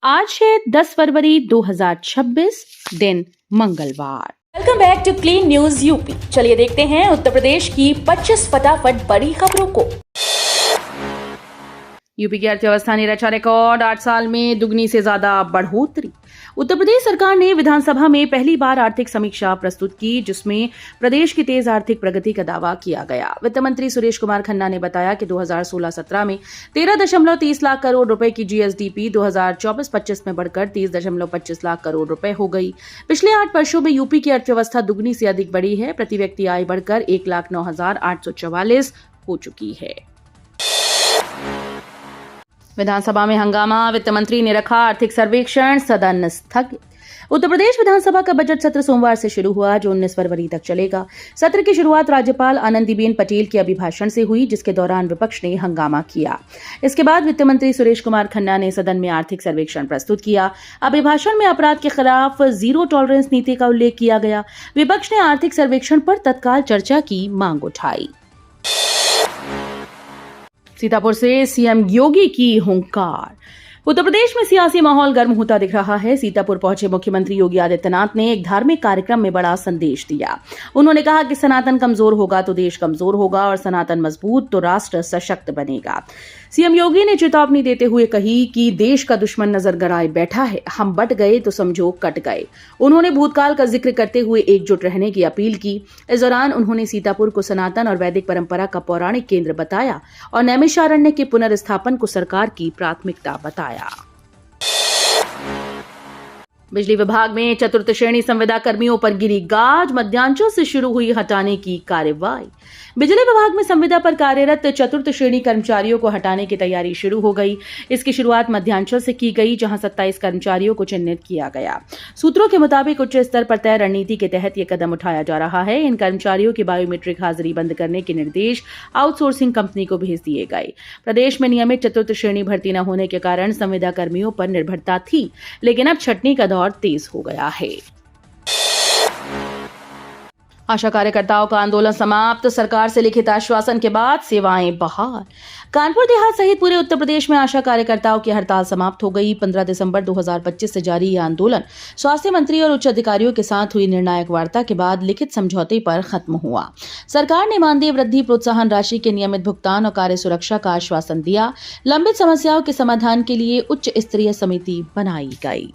आज है 10 फरवरी 2026 दिन मंगलवार। Welcome back to clean news UP. चलिए देखते हैं उत्तर प्रदेश की 25 फटाफट बड़ी खबरों को। यूपी की अर्थव्यवस्था ने रचा रिकॉर्ड, 8 साल में दुगनी से ज्यादा बढ़ोतरी। उत्तर प्रदेश सरकार ने विधानसभा में पहली बार आर्थिक समीक्षा प्रस्तुत की, जिसमें प्रदेश की तेज आर्थिक प्रगति का दावा किया गया। वित्त मंत्री सुरेश कुमार खन्ना ने बताया कि 2016-17 में 13.30 लाख करोड़ रुपए की जीएसडीपी 2024-25 में बढ़कर 30.25 लाख करोड़ रुपए हो गई। पिछले 8 वर्षों में यूपी की अर्थव्यवस्था दुगनी से अधिक बढ़ी है। प्रति व्यक्ति आय बढ़कर 1,09,844 हो चुकी है। विधानसभा में हंगामा, वित्त मंत्री ने रखा आर्थिक सर्वेक्षण, सदन स्थगित। उत्तर प्रदेश विधानसभा का बजट सत्र सोमवार से शुरू हुआ, जो 19 फरवरी तक चलेगा। सत्र की शुरुआत राज्यपाल आनंदीबेन पटेल के अभिभाषण से हुई, जिसके दौरान विपक्ष ने हंगामा किया। इसके बाद वित्त मंत्री सुरेश कुमार खन्ना ने सदन में आर्थिक सर्वेक्षण प्रस्तुत किया। अभिभाषण में अपराध के खिलाफ जीरो टॉलरेंस नीति का उल्लेख किया गया। विपक्ष ने आर्थिक सर्वेक्षण पर तत्काल चर्चा की मांग उठाई। सीतापुर से सीएम योगी की हुंकार। उत्तर प्रदेश में सियासी माहौल गर्म होता दिख रहा है। सीतापुर पहुंचे मुख्यमंत्री योगी आदित्यनाथ ने एक धार्मिक कार्यक्रम में बड़ा संदेश दिया। उन्होंने कहा कि सनातन कमजोर होगा तो देश कमजोर होगा, और सनातन मजबूत तो राष्ट्र सशक्त बनेगा। सीएम योगी ने चेतावनी देते हुए कही कि देश का दुश्मन नजर गड़ाए बैठा है, हम बट गए तो समझो कट गए। उन्होंने भूतकाल का जिक्र करते हुए एकजुट रहने की अपील की। इस दौरान उन्होंने सीतापुर को सनातन और वैदिक परंपरा का पौराणिक केंद्र बताया और नैमिषारण्य के पुनर्स्थापन को सरकार की प्राथमिकता बताया। बिजली विभाग में चतुर्थ श्रेणी संविदा कर्मियों पर गिरी गाज, मध्यांचल से शुरू हुई हटाने की कार्रवाई। बिजली विभाग में संविदा पर कार्यरत चतुर्थ श्रेणी कर्मचारियों को हटाने की तैयारी शुरू हो गई। इसकी शुरुआत मध्यांचल से की गई, जहां 27 कर्मचारियों को चिन्हित किया गया। सूत्रों के मुताबिक उच्च स्तर पर तय रणनीति के तहत यह कदम उठाया जा रहा है। इन कर्मचारियों की बायोमेट्रिक हाजिरी बंद करने के निर्देश आउटसोर्सिंग कंपनी को भेज दिए गए। प्रदेश में नियमित चतुर्थ श्रेणी भर्ती न होने के कारण संविदा कर्मियों पर निर्भरता थी, लेकिन अब छंटनी का दौर तेज हो गया है। आशा कार्यकर्ताओं का आंदोलन समाप्त, सरकार से लिखित आश्वासन के बाद सेवाएं बहाल। कानपुर देहात सहित पूरे उत्तर प्रदेश में आशा कार्यकर्ताओं की हड़ताल समाप्त हो गई। 15 दिसंबर 2025 से जारी यह आंदोलन स्वास्थ्य मंत्री और उच्च अधिकारियों के साथ हुई निर्णायक वार्ता के बाद लिखित समझौते पर खत्म हुआ। सरकार ने मानदेय वृद्धि, प्रोत्साहन राशि के नियमित भुगतान और कार्य सुरक्षा का आश्वासन दिया। लंबित समस्याओं के समाधान के लिए उच्च स्तरीय समिति बनाई गई।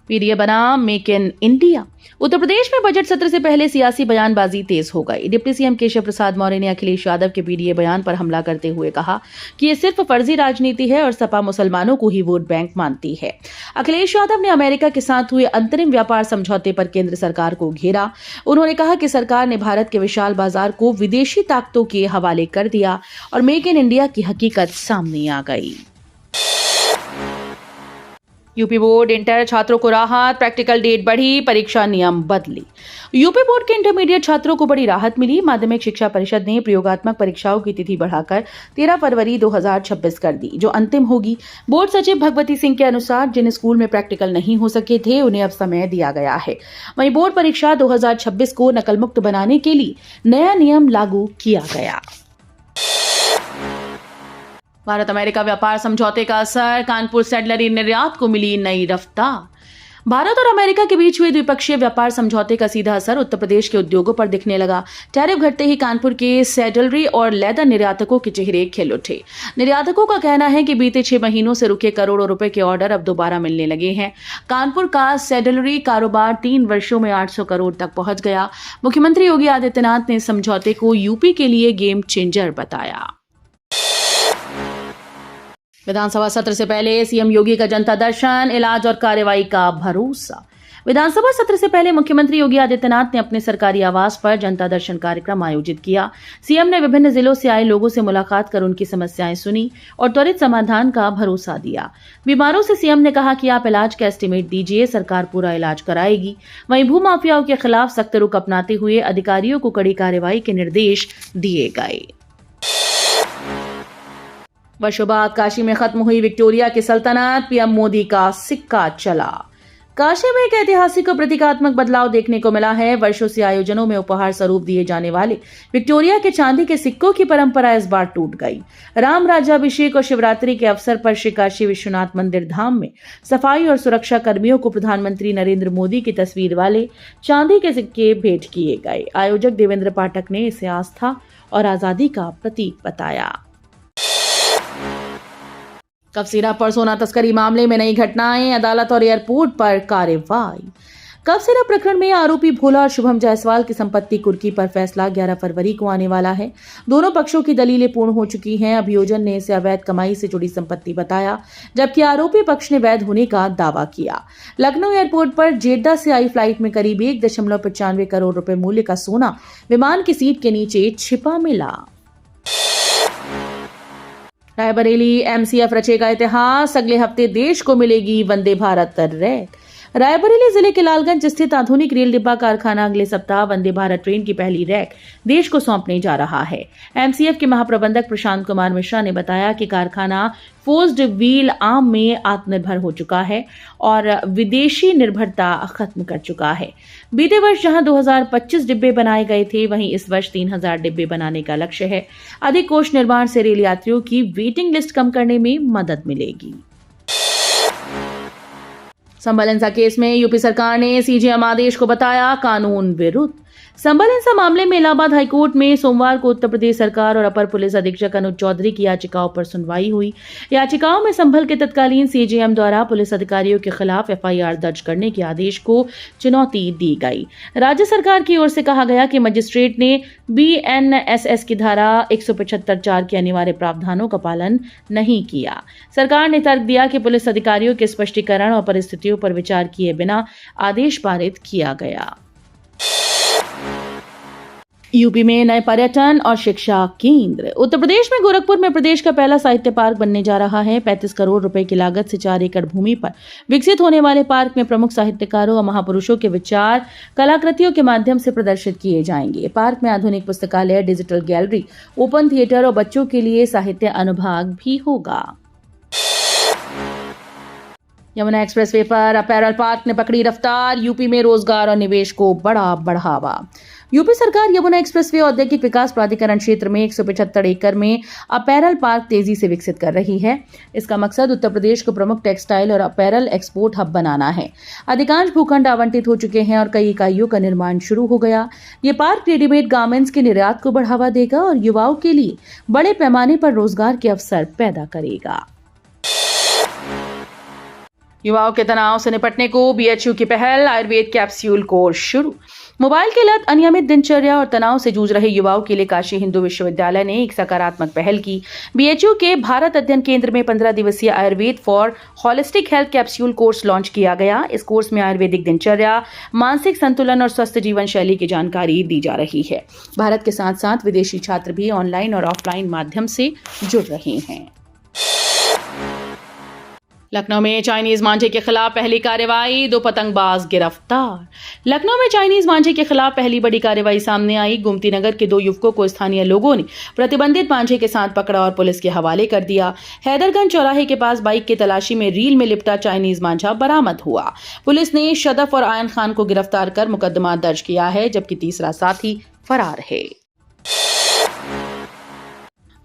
पीडीए बना make in India. Uttar Pradesh में बजट सत्र से पहले सियासी बयानबाजी तेज हो गई। डिप्टी सीएम केशव प्रसाद मौर्य ने अखिलेश यादव के पीडीए बयान पर हमला करते हुए कहा कि यह सिर्फ फर्जी राजनीति है और सपा मुसलमानों को ही वोट बैंक मानती है। अखिलेश यादव ने अमेरिका के साथ हुए अंतरिम व्यापार समझौते पर केंद्र सरकार को घेरा। उन्होंने कहा कि सरकार ने भारत के विशाल बाजार को विदेशी ताकतों के हवाले कर दिया और मेक इन इंडिया की हकीकत सामने आ गई। यूपी बोर्ड इंटर छात्रों को राहत, प्रैक्टिकल डेट बढ़ी, परीक्षा नियम बदली। यूपी बोर्ड के इंटरमीडिएट छात्रों को बड़ी राहत मिली। माध्यमिक शिक्षा परिषद ने प्रयोगात्मक परीक्षाओं की तिथि बढ़ाकर 13 फरवरी 2026 कर दी, जो अंतिम होगी। बोर्ड सचिव भगवती सिंह के अनुसार जिन स्कूल में प्रैक्टिकल नहीं हो सके थे, उन्हें अब समय दिया गया है। वहीं बोर्ड परीक्षा 2026 को नकल मुक्त बनाने के लिए नया नियम लागू किया गया। भारत अमेरिका व्यापार समझौते का असर, कानपुर सैडलरी निर्यात को मिली नई रफ्तार। भारत और अमेरिका के बीच हुए द्विपक्षीय व्यापार समझौते का सीधा असर उत्तर प्रदेश के उद्योगों पर दिखने लगा। टैरिफ घटते ही कानपुर के सैडलरी और लेदर निर्यातकों के चेहरे खिल उठे। निर्यातकों का कहना है कि बीते 6 महीनों से रुके करोड़ों रुपए के ऑर्डर अब दोबारा मिलने लगे हैं। कानपुर का सैडलरी कारोबार 3 वर्षों में 800 करोड़ तक पहुंच गया। मुख्यमंत्री योगी आदित्यनाथ ने समझौते को यूपी के लिए गेम चेंजर बताया। विधानसभा सत्र से पहले सीएम योगी का जनता दर्शन, इलाज और कार्रवाई का भरोसा। विधानसभा सत्र से पहले मुख्यमंत्री योगी आदित्यनाथ ने अपने सरकारी आवास पर जनता दर्शन कार्यक्रम आयोजित किया। सीएम ने विभिन्न जिलों से आए लोगों से मुलाकात कर उनकी समस्याएं सुनी और त्वरित समाधान का भरोसा दिया। बीमारों से सीएम ने कहा कि आप इलाज का एस्टीमेट दीजिए, सरकार पूरा इलाज कराएगी। वहीं भूमाफियाओं के खिलाफ सख्त रुख अपनाते हुए अधिकारियों को कड़ी कार्रवाई के निर्देश दिए गए। वर्षों बाद काशी में खत्म हुई विक्टोरिया की सल्तनत, पीएम मोदी का सिक्का चला। काशी में एक ऐतिहासिक और प्रतीकात्मक बदलाव देखने को मिला है। वर्षों से आयोजनों में उपहार स्वरूप दिए जाने वाले विक्टोरिया के चांदी के सिक्कों की परंपरा इस बार टूट गई। राम राज्याभिषेक और शिवरात्रि के अवसर पर श्री काशी विश्वनाथ मंदिर धाम में सफाई और सुरक्षा कर्मियों को प्रधानमंत्री नरेंद्र मोदी की तस्वीर वाले चांदी के सिक्के भेंट किए गए। आयोजक देवेंद्र पाठक ने इसे आस्था और आजादी का प्रतीक बताया। कबसेरा पर सोना तस्करी मामले में नई घटनाएं, अदालत और एयरपोर्ट पर कार्रवाई। कबसेरा प्रकरण में आरोपी भोला और शुभम जायसवाल की संपत्ति कुर्की पर फैसला 11 फरवरी को आने वाला है। दोनों पक्षों की दलीलें पूर्ण हो चुकी हैं। अभियोजन ने इसे अवैध कमाई से जुड़ी संपत्ति बताया, जबकि आरोपी पक्ष ने वैध होने का दावा किया। लखनऊ एयरपोर्ट पर जेड्डा से आई फ्लाइट में करीब 1.95 करोड़ रुपए मूल्य का सोना विमान की सीट के नीचे छिपा मिला। रायबरेली एमसीएफ रचेगा इतिहास, अगले हफ्ते देश को मिलेगी वंदे भारत रैक। रायबरेली जिले के लालगंज स्थित आधुनिक रेल डिब्बा कारखाना अगले सप्ताह वंदे भारत ट्रेन की पहली रैक देश को सौंपने जा रहा है। एमसीएफ के महाप्रबंधक प्रशांत कुमार मिश्रा ने बताया कि कारखाना फोर्स्ड व्हील आर्म में आत्मनिर्भर हो चुका है और विदेशी निर्भरता खत्म कर चुका है। बीते वर्ष जहां 2025 डिब्बे बनाए गए थे, वहीं इस वर्ष 3000 डिब्बे बनाने का लक्ष्य है। अधिक कोच निर्माण से रेल यात्रियों की वेटिंग लिस्ट कम करने में मदद मिलेगी। संबल हिंसा केस में यूपी सरकार ने सीजेएम आदेश को बताया कानून विरुद्ध। संबल हिंसा मामले में इलाहाबाद हाईकोर्ट में सोमवार को उत्तर प्रदेश सरकार और अपर पुलिस अधीक्षक अनुज चौधरी की याचिकाओं पर सुनवाई हुई। याचिकाओं में संभल के तत्कालीन सीजेएम द्वारा पुलिस अधिकारियों के खिलाफ एफआईआर दर्ज करने के आदेश को चुनौती दी गई। राज्य सरकार की ओर से कहा गया कि मजिस्ट्रेट ने बीएनएसएस की धारा 175(4) के अनिवार्य प्रावधानों का पालन नहीं किया। सरकार ने तर्क दिया कि पुलिस अधिकारियों के स्पष्टीकरण और परिस्थितियों पर विचार किए बिना आदेश पारित किया गया। यूपी में नए पर्यटन और शिक्षा केंद्र। उत्तर प्रदेश में गोरखपुर में प्रदेश का पहला साहित्य पार्क बनने जा रहा है। 35 करोड़ रुपए की लागत से 4 एकड़ भूमि पर विकसित होने वाले पार्क में प्रमुख साहित्यकारों और महापुरुषों के विचार कलाकृतियों के माध्यम से प्रदर्शित किए जाएंगे। पार्क में आधुनिक पुस्तकालय, डिजिटल गैलरी, ओपन थिएटर और बच्चों के लिए साहित्य अनुभाग भी होगा। यमुना एक्सप्रेसवे पर अपैरल पार्क ने पकड़ी रफ्तार। यूपी में रोजगार और निवेश को बड़ा बढ़ावा। यूपी सरकार यमुना एक्सप्रेसवे औद्योगिक विकास प्राधिकरण क्षेत्र में 175 एकड़ में अपैरल पार्क तेजी से विकसित कर रही है। इसका मकसद उत्तर प्रदेश को प्रमुख टेक्सटाइल और अपैरल एक्सपोर्ट हब बनाना है। अधिकांश भूखंड आवंटित हो चुके हैं और कई इकाइयों का निर्माण शुरू हो गया। ये पार्क रेडीमेड गारमेंट्स के निर्यात को बढ़ावा देगा और युवाओं के लिए बड़े पैमाने पर रोजगार के अवसर पैदा करेगा। युवाओं के तनाव से निपटने को बीएचयू की पहल, आयुर्वेद कैप्सूल कोर्स शुरू। मोबाइल की लत, अनियमित दिनचर्या और तनाव से जूझ रहे युवाओं के लिए काशी हिंदू विश्वविद्यालय ने एक सकारात्मक पहल की। बीएचयू के भारत अध्ययन केंद्र में 15 दिवसीय Ayurveda for holistic health capsule course launch किया गया। इस कोर्स में आयुर्वेदिक दिनचर्या, मानसिक संतुलन और स्वस्थ जीवन शैली की जानकारी दी जा रही है। भारत के साथ साथ विदेशी छात्र भी ऑनलाइन और ऑफलाइन माध्यम से जुड़ रहे हैं। लखनऊ में चाइनीज मांझे के खिलाफ पहली कार्रवाई, 2 पतंगबाज गिरफ्तार। लखनऊ में चाइनीज मांझे के खिलाफ पहली बड़ी कार्रवाई सामने आई। गोमती नगर के 2 युवकों को स्थानीय लोगों ने प्रतिबंधित मांझे के साथ पकड़ा और पुलिस के हवाले कर दिया। हैदरगंज चौराहे के पास बाइक की तलाशी में रील में लिपटा चाइनीज मांझा बरामद हुआ। पुलिस ने शदफ और आयन खान को गिरफ्तार कर मुकदमा दर्ज किया है, जबकि तीसरा साथी फरार है।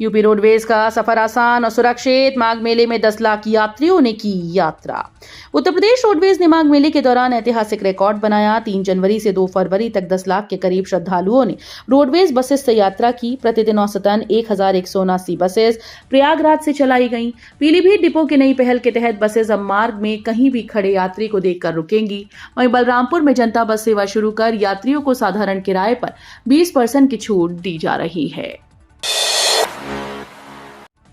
यूपी रोडवेज का सफर आसान और सुरक्षित, माघ मेले में 10 लाख यात्रियों ने की यात्रा। उत्तर प्रदेश रोडवेज ने माघ मेले के दौरान ऐतिहासिक रिकॉर्ड बनाया। 3 जनवरी से 2 फरवरी तक 10 लाख के करीब श्रद्धालुओं ने रोडवेज बसेस से यात्रा की। प्रतिदिन औसतन 1179 बसेस प्रयागराज से चलाई गईं। पीलीभीत डिपो की नई पहल के तहत बसेस अब मार्ग में कहीं भी खड़े यात्री को देखकर रुकेंगी। वहीं बलरामपुर में जनता बस सेवा शुरू कर यात्रियों को साधारण किराए पर 20% की छूट दी जा रही है।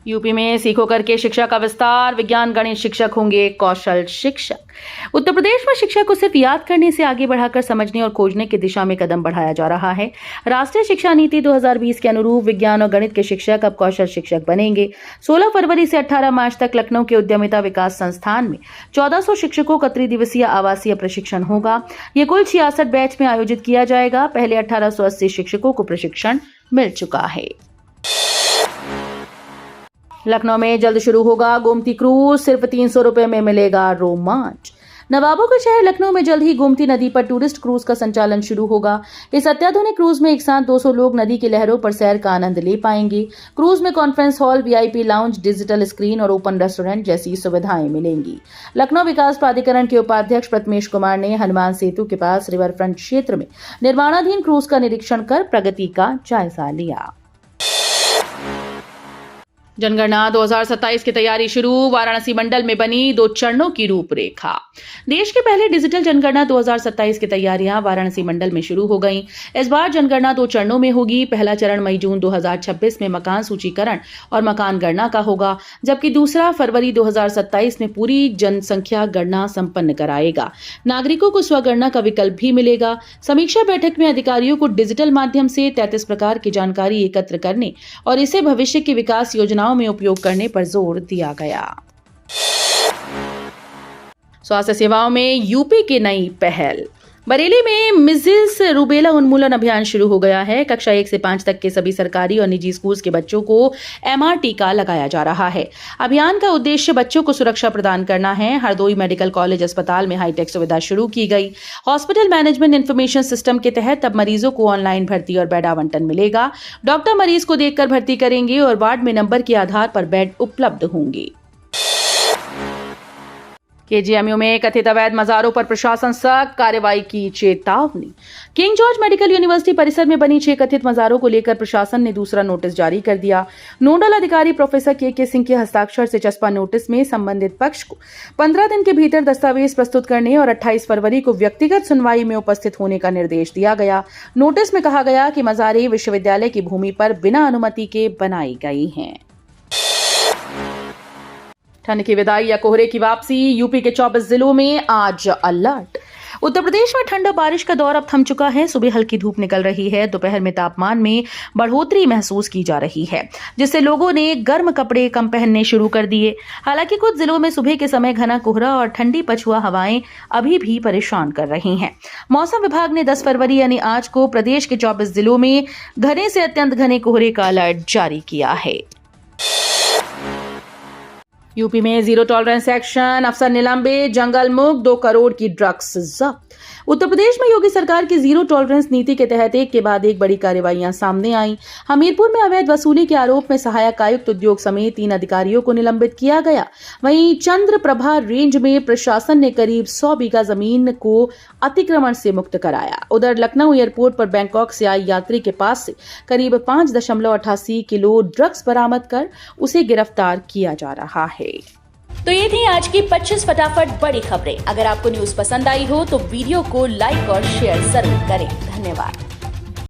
यूपी में सीखो करके शिक्षा का विस्तार, विज्ञान गणित शिक्षक होंगे कौशल शिक्षक। उत्तर प्रदेश में शिक्षा को सिर्फ याद करने से आगे बढ़ाकर समझने और खोजने की दिशा में कदम बढ़ाया जा रहा है। राष्ट्रीय शिक्षा नीति 2020 के अनुरूप विज्ञान और गणित के शिक्षक अब कौशल शिक्षक बनेंगे। 16 फरवरी से 18 मार्च तक लखनऊ के उद्यमिता विकास संस्थान में 1400 शिक्षकों का त्रिदिवसीय आवासीय प्रशिक्षण होगा। ये कुल 66 बैच में आयोजित किया जाएगा। पहले 1880 शिक्षकों को प्रशिक्षण मिल चुका है। लखनऊ में जल्द शुरू होगा गोमती क्रूज, सिर्फ 300 रुपए में मिलेगा रोमांच। नवाबों के शहर लखनऊ में जल्द ही गोमती नदी पर टूरिस्ट क्रूज का संचालन शुरू होगा। इस अत्याधुनिक क्रूज में एक साथ 200 लोग नदी की लहरों पर सैर का आनंद ले पाएंगे। क्रूज में conference hall, VIP lounge, digital screen और ओपन रेस्टोरेंट जैसी सुविधाएं मिलेंगी। लखनऊ विकास प्राधिकरण के उपाध्यक्ष प्रथमेश कुमार ने हनुमान सेतु के पास रिवर फ्रंट क्षेत्र में निर्माणाधीन क्रूज का निरीक्षण कर प्रगति का जायजा लिया। जनगणना 2027 की तैयारी शुरू, वाराणसी मंडल में बनी 2 चरणों की रूपरेखा। देश के पहले डिजिटल जनगणना 2027 की तैयारियां वाराणसी मंडल में शुरू हो गईं। इस बार जनगणना 2 चरणों में होगी। पहला चरण मई-जून 2026 में मकान सूचीकरण और मकान गणना का होगा, जबकि दूसरा फरवरी 2027 में पूरी जनसंख्या गणना संपन्न कराएगा। नागरिकों को स्वगणना का विकल्प भी मिलेगा। समीक्षा बैठक में अधिकारियों को डिजिटल माध्यम से 33 प्रकार की जानकारी एकत्र करने और इसे भविष्य की विकास योजना में उपयोग करने पर जोर दिया गया। स्वास्थ्य सेवाओं में यूपी की नई पहल। बरेली में मिज़िल्स रूबेला उन्मूलन अभियान शुरू हो गया है। कक्षा 1 से 5 तक के सभी सरकारी और निजी स्कूल्स के बच्चों को एमआर टीका लगाया जा रहा है। अभियान का उद्देश्य बच्चों को सुरक्षा प्रदान करना है। हरदोई मेडिकल कॉलेज अस्पताल में हाईटेक सुविधा शुरू की गई। हॉस्पिटल मैनेजमेंट इंफॉर्मेशन सिस्टम के तहत अब मरीजों को ऑनलाइन भर्ती और बेड आवंटन मिलेगा। डॉक्टर मरीज को देखकर भर्ती करेंगे और वार्ड में नंबर के आधार पर बेड उपलब्ध होंगे। केजीएमयू में कथित अवैध मजारों पर प्रशासन सख्त कार्रवाई की चेतावनी। किंग जॉर्ज मेडिकल यूनिवर्सिटी परिसर में बनी 6 कथित मजारों को लेकर प्रशासन ने दूसरा नोटिस जारी कर दिया। नोडल अधिकारी प्रोफेसर के सिंह के हस्ताक्षर से चस्पा नोटिस में संबंधित पक्ष को 15 दिन के भीतर दस्तावेज प्रस्तुत करने और 28 फरवरी को व्यक्तिगत सुनवाई में उपस्थित होने का निर्देश दिया गया। नोटिस में कहा गया कि मजारें विश्वविद्यालय की भूमि पर बिना अनुमति के बनाई गई हैं। ठंड की विदाई या कोहरे की वापसी, यूपी के 24 जिलों में आज अलर्ट। उत्तर प्रदेश में ठंड और बारिश का दौर अब थम चुका है। सुबह हल्की धूप निकल रही है। दोपहर में तापमान में बढ़ोतरी महसूस की जा रही है, जिससे लोगों ने गर्म कपड़े कम पहनने शुरू कर दिए। हालांकि कुछ जिलों में सुबह के समय घना कोहरा और ठंडी पछुआ हवाएं अभी भी परेशान कर रही हैं। मौसम विभाग ने 10 फरवरी यानी आज को प्रदेश के 24 जिलों में घने से अत्यंत घने कोहरे का अलर्ट जारी किया है। यूपी में जीरो टॉलरेंस एक्शन, अफसर निलंबित, जंगल मुक्त, 2 करोड़ की ड्रग्स जब्त। उत्तर प्रदेश में योगी सरकार की जीरो टॉलरेंस नीति के तहत एक के बाद एक बड़ी कार्रवाइयां सामने आई। हमीरपुर में अवैध वसूली के आरोप में सहायक आयुक्त उद्योग समेत 3 अधिकारियों को निलंबित किया गया। वहीं चंद्रप्रभा रेंज में प्रशासन ने करीब 100 बीघा जमीन को अतिक्रमण से मुक्त कराया। उधर लखनऊ एयरपोर्ट पर बैंकॉक से आए यात्री के पास से करीब 5.88 किलो ड्रग्स बरामद कर उसे गिरफ्तार किया जा रहा है। तो ये थी आज की 25 फटाफट बड़ी खबरें। अगर आपको न्यूज पसंद आई हो तो वीडियो को लाइक और शेयर जरूर करें। धन्यवाद।